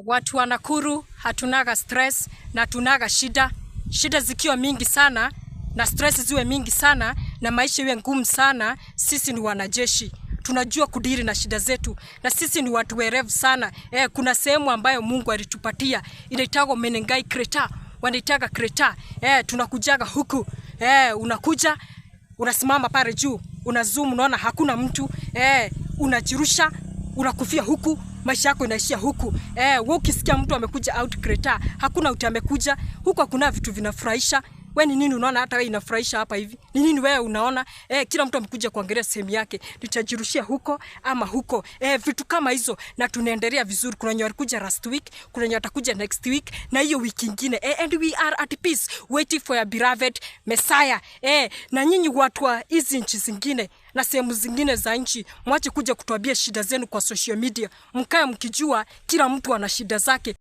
Watu wa Nakuru hatunaga stress na tunaga shida. Shida zikiwa mingi sana na stress ziwe mingi sana na maisha iwe ngumu sana, sisi ni wanajeshi. Tunajua kudiri na shida zetu na sisi ni watu werevu sana. Kuna sehemu ambayo Mungu alitupatia inaitwa Menengai Crater. Wanaitaga Crater. Tunakujaga huku. Unakuja, unasimama pale juu, unazoom, unaona hakuna mtu. Unajirusha, unakufia huku, maisha yako inaishia huku. Wewe ukisikia mtu amekuja out Crater, hakuna mtu amekuja huku, hakuna vitu vinafurahisha. Wewe ni nini unaona hata wewe inafurahisha hapa hivi? Ni nini wewe unaona? Kila mtu amekuja kuangalia sehemu yake. Nitajirushia huko ama huko. Vitu kama hizo na tunaendelea vizuri. Kuna wenye walikuja last week, kuna wenye watakuja next week na hiyo wiki nyingine. And we are at peace waiting for your beloved Messiah. Na nyinyi watu wa hizi nchi zingine na sehemu zingine za nchi, mwache kuja kutuambia shida zenu kwa social media. Mkae mkijua kila mtu ana shida zake.